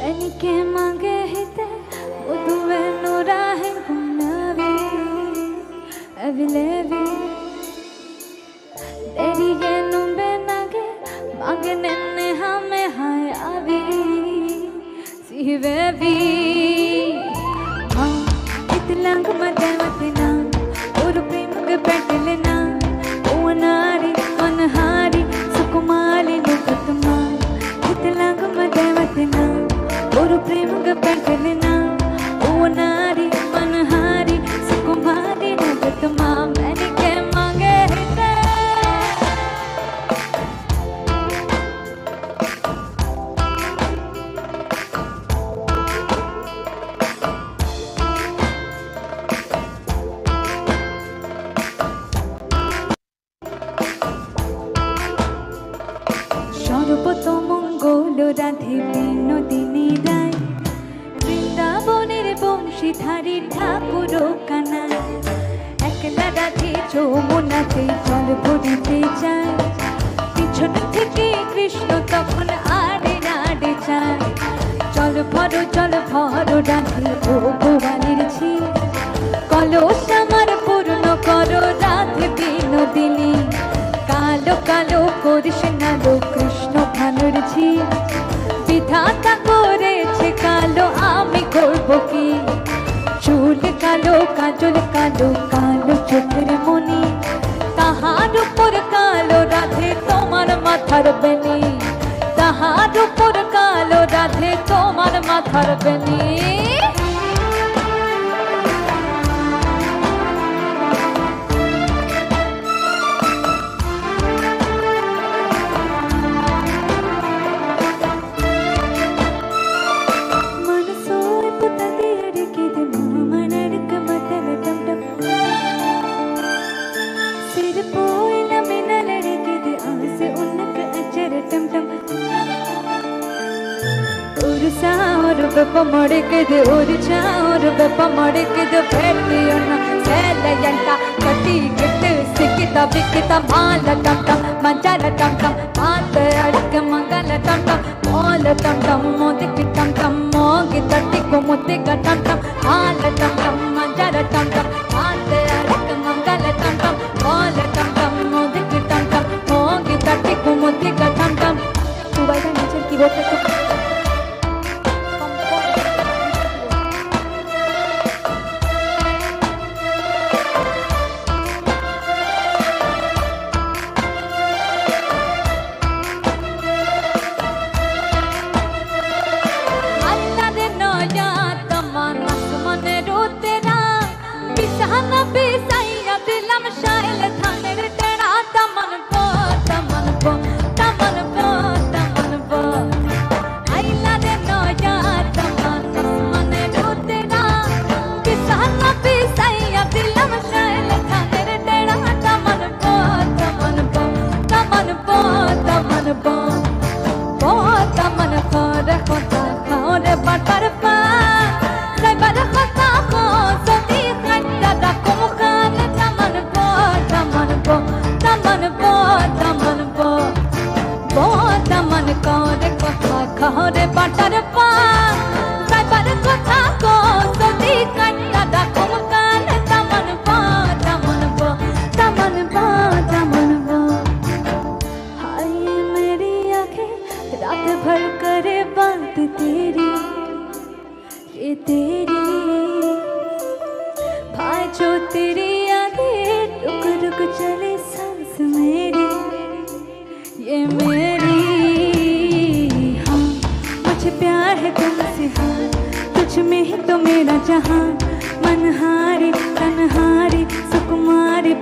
എനിക്ക് മകഹിത്തെ ഉദുവെന്നുരാഹിൻ കുന്നവി അവിലേവി തെരിയെ നുംബെ നഗെ മകനെന്നെ ഹമെ ഹായാവി സിഹവേവി ഇത്തിലാങ്ക് മതവത്തിന ഒരു പ്രേമക പെട്ടലിന ഓനാരി മനഹാരി സുകുമാരി നുകത്തുമ ഇത്തിലാങ്ക് മതവത്തിന ഒരു പ്രേമക പെട്ടലിന ഓനാരി മനഹാരി സുകുമാരി നുകത്തുമ എനിക്ക് മകഹിത്തെ সর্বতমঙ্গল রাধে বিনোদিনী রায় বৃন্দাবনের বংশীধারী ঠাকুর কানায় একলা রাধে যমুনাতে জল ভরিতে যায় পিছন থেকে কৃষ্ণ তখন আড়ে আড়ে যায় জল ভরো রাধে ও গোয়ালের ঝি কলস আমার পূর্ণ করো রাধে বিনোদিনী কালো কালো করিস না লো কৃষ্ণ ভানুর ঝি বিধাতা করেছে কালো আমি করব কি চুল কালো কাজল কালো কালো চোখের মনি তাহার উপর কালো রাধে তোমার মাথার বেনি তাহার উপর কালো রাধে তোমার মাথার বেনি ಮಡಿಕಿದು ಉರಿಚಾರು ಬೆಪ್ಪ ಮಡಿಕಿದು ಭೇಟಿಯನ್ನ ಸೇಲೆಯಂಟ ಕಟ್ಟಿ ಗಿಟ್ಟು ಸಿಕ್ಕಿತ ಬಿಕ್ಕಿತ ಮಾಲ ಟಂಟಂ ಮಂಜಾಲ ಟಂಟಂ ಮಾತ ಅಡಕ ಮಂಗಲ ಟಂಟಂ ಮೋಲ ಟಂಟಂ ಮೋದಿಕ್ಕಿ ಟಂಟಂ ಮೋಗಿ ತಟ್ಟಿಕು ಮುತ್ತಿಗ ಟಂಟಂ ಮಾಲ ಟಂಟಂ ಮಂಜಾಲ ಟಂಟಂ ಮಾತ ಅಡಕ ಮಂಗಲ ಟಂಟಂ ಮೋಲ ಟಂಟಂ ಮೋದಿಕ್ಕಿ ಟಂಟಂ ಮೋಗಿ ತಟ್ಟಿಕು ಮುತ್ತಿಗ ಟಂಟಂ তুবাই নিচের কিবোর্ডটা जहाँ मनहारी तनहारी सुकुमारी